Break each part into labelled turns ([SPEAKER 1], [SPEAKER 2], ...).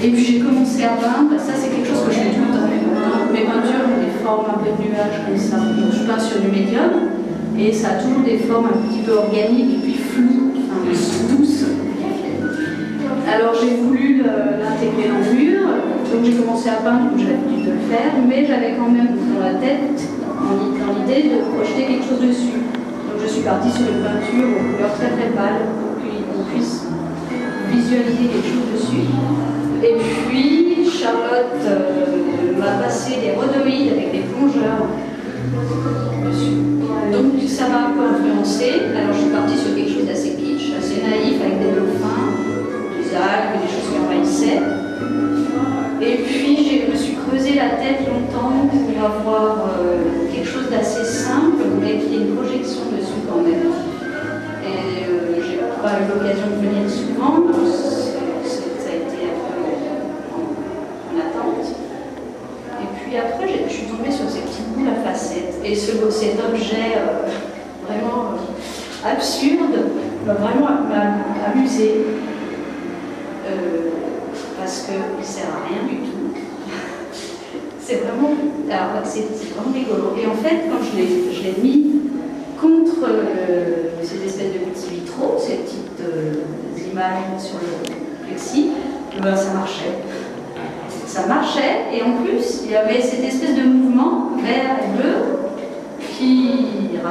[SPEAKER 1] Et puis j'ai commencé à peindre, ça c'est quelque chose que je fais tout le temps. Mes peintures ont des formes un peu de nuages comme ça. Donc je peins sur du médium et ça a toujours des formes un petit peu organiques, puis floues, enfin douces. Alors j'ai voulu l'intégrer dans le mur, donc j'ai commencé à peindre comme j'ai l'habitude de le faire, mais j'avais quand même dans la tête, dans l'idée de projeter quelque chose dessus. Donc je suis partie sur une peinture aux couleurs très très pâles pour qu'on puisse visualiser quelque chose dessus. Et puis Charlotte m'a passé des rhodoïdes avec des plongeurs dessus. Donc ça m'a un peu influencé. Alors je suis partie sur quelque chose d'assez kitsch, assez naïf, avec des dauphins, des algues, des choses qui envahissaient. Et puis je me suis creusé la tête longtemps pour avoir quelque chose d'assez simple, mais qui ait une projection dessus quand même. Et j'ai pas eu l'occasion de venir souvent, donc ça a été un peu en attente. Et puis après, je suis tombée sur ces petites boules à facettes. Et cet objet vraiment absurde m'a vraiment amusée. Parce qu'il ne sert à rien du tout. C'est vraiment rigolo. Et en fait, quand je l'ai mis contre cette espèce de petits vitraux, ces petites images sur le plexi, ben, ça marchait. Ça marchait, et en plus, il y avait cette espèce de mouvement vert et bleu qui va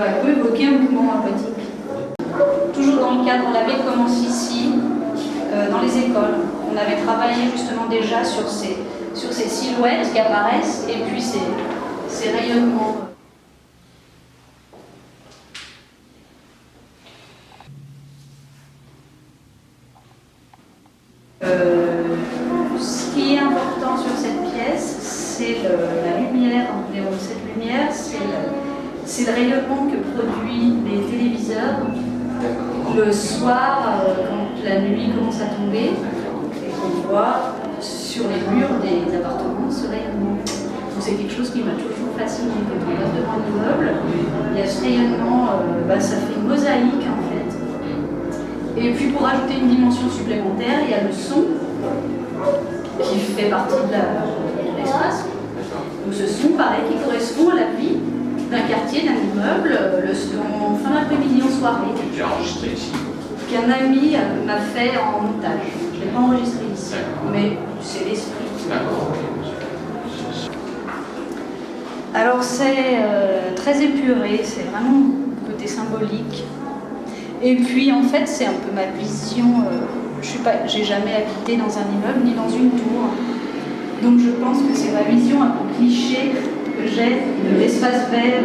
[SPEAKER 1] un peu évoquer un mouvement aquatique. Toujours dans le cadre, on l'avait commencé ici, dans les écoles. On avait travaillé justement déjà sur ces silhouettes qui apparaissent et puis ces rayonnements. Ce qui est important sur cette pièce, c'est la lumière. Cette lumière, c'est le rayonnement que produisent les téléviseurs le soir, quand la nuit commence à tomber, et qu'on voit sur les murs des appartements ce rayonnement. Donc c'est quelque chose qui m'a toujours fasciné. Quand on passe devant un immeuble, il y a ce rayonnement, ça fait une mosaïque en fait. Et puis pour ajouter une dimension supplémentaire, il y a le son qui fait partie de l'espace. Donc ce son, pareil, qui correspond à la vie d'un quartier, d'un immeuble, en fin d'après-midi, en soirée.
[SPEAKER 2] J'ai enregistré ici.
[SPEAKER 1] Qu'un ami m'a fait en montage. Je ne l'ai pas enregistré ici, mais c'est l'esprit.
[SPEAKER 2] D'accord.
[SPEAKER 1] Alors c'est très épuré, c'est vraiment le côté symbolique. Et puis en fait, c'est un peu ma vision. J'ai jamais habité dans un immeuble ni dans une tour. Donc je pense que c'est ma vision un peu cliché que j'ai de l'espace vert